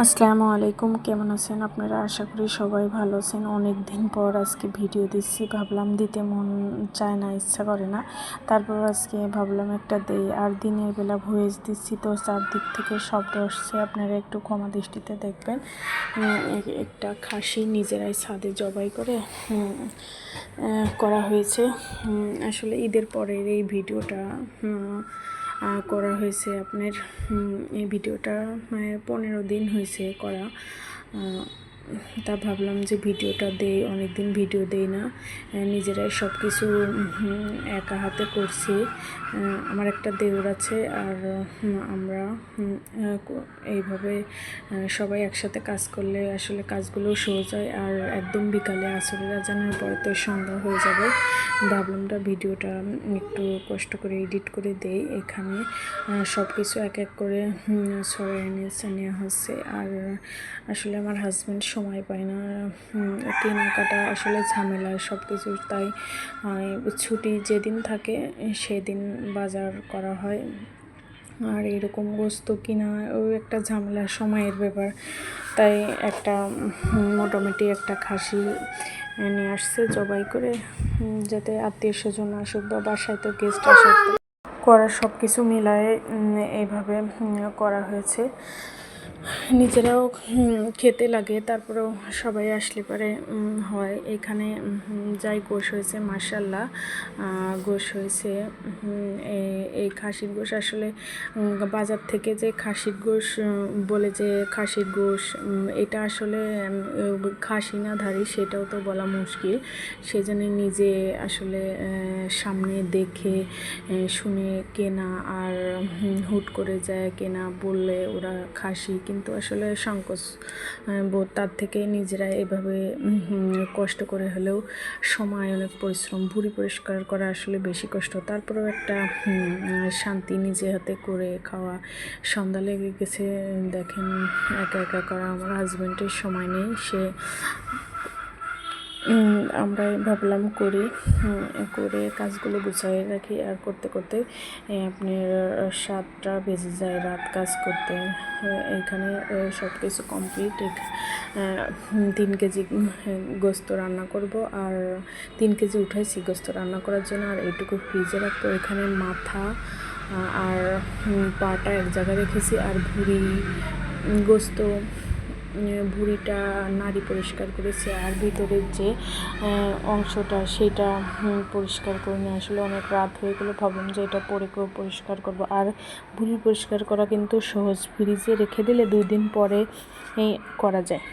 আসসালামু আলাইকুম, কেমন আছেন আপনারা? আশা করি সবাই ভালো আছেন। অনেক দিন পর আজকে ভিডিও দিচ্ছি, ভাবলাম দিতে মন চায় না, ইচ্ছা করে না, তারপর আজকে ভাবলাম একটা দেই। আর দিনের বেলা ভয়েস দিচ্ছি তো চারদিক থেকে শব্দ আসছে, আপনারা একটু ক্ষমা দৃষ্টিতে দেখবেন। একটা খাসি নিজেরাই ছাদে জবাই করে করা হয়েছে। আসলে ঈদের পরের এই ভিডিওটা করা হয়েছে। আপনার এই ভিডিওটা 15 দিন হয়েছে করা। তা ভাবলাম যে ভিডিওটা দেই, অনেক দিন ভিডিও দেই না, নিজেরাই সব কিছু একা হাতে করছি। আমার একটা দেওর আছে, আর আমরা এইভাবে সবাই একসাথে কাজ করলে আসলে কাজগুলো সহজ হয়। আর একদম বিকালে আসরের আজানের পরে তো সন্ধ্যা হয়ে যাবে, ভাবলাম ভিডিওটা একটু কষ্ট করে এডিট করে দেই। এখানে সব কিছু এক এক করে সরাই নেওয়া হচ্ছে। আর আসলে আমার হাজব্যান্ড সময় পায় না, কেনাকাটা আসলে ঝামেলা সব কিছু, তাই ছুটি যেদিন থাকে সেদিন বাজার করা হয়। আর এরকম গোস্ত কিনা ওই একটা ঝামেলা, সময়ের ব্যাপার, তাই একটা মোটামুটি একটা খাসি নিয়ে আসছে জবাই করে, যাতে আত্মীয় স্বজন আসুক বা বাসায় তো গেস্ট আসুক, করা সব কিছু মিলায়ে এইভাবে করা হয়েছে। নিজেরাও খেতে লাগে, তারপরেও সবাই আসলে পরে হয়। এখানে যাই গোশ হয়েছে, মাশাল্লাহ গোশ হয়েছে। এই খাসির গোশ আসলে বাজার থেকে যে খাসির গোশ বলে, যে খাসির গোশ, এটা আসলে খাসি না ধারি সেটাও তো বলা মুশকিল। সেজন্য নিজে আসলে সামনে দেখে শুনে কেনা, আর হুট করে যায় কেনা বললে ওরা খাসি, কিন্তু আসলে সংকোচ বোধ, তার থেকে নিজেরা এভাবে কষ্ট করে হলেও সময়, অনেক পরিশ্রম, ভুঁড়ি পরিষ্কার করা আসলে বেশি কষ্ট, তারপরেও একটা শান্তি নিজে হাতে করে খাওয়া। সন্ধ্যা লেগে গেছে, দেখেন একা একা করা, আমার হাজব্যান্ডের সময় নেই, সে আমরা ভাবলাম করি, করে কাজগুলো গুছিয়ে রাখি। আর করতে করতে আপনার 7টা বেজে যায় রাত কাজ করতে। এখানে সব কিছু কমপ্লিট। 3 কেজি গোস্ত রান্না করব, আর 3 কেজি উঠাইছি গোস্ত রান্না করার জন্য, আর এইটুকু ফ্রিজে রাখবো। এখানে মাথা আর পাটা এক জায়গায় রেখেছি, আর গোস্ত ভুঁড়িটা নাড়ি পরিষ্কার করেছি, আর ভিতরের যে অংশটা সেটা পরিষ্কার করে নিয়ে আসলে অনেক রাত হয়ে গেলো, ভাবলাম যে এটা পরে পরিষ্কার করব। আর ভুঁড়ি পরিষ্কার করা কিন্তু সহজ, ফ্রিজে রেখে দিলে 2 দিন পরে করা যায়।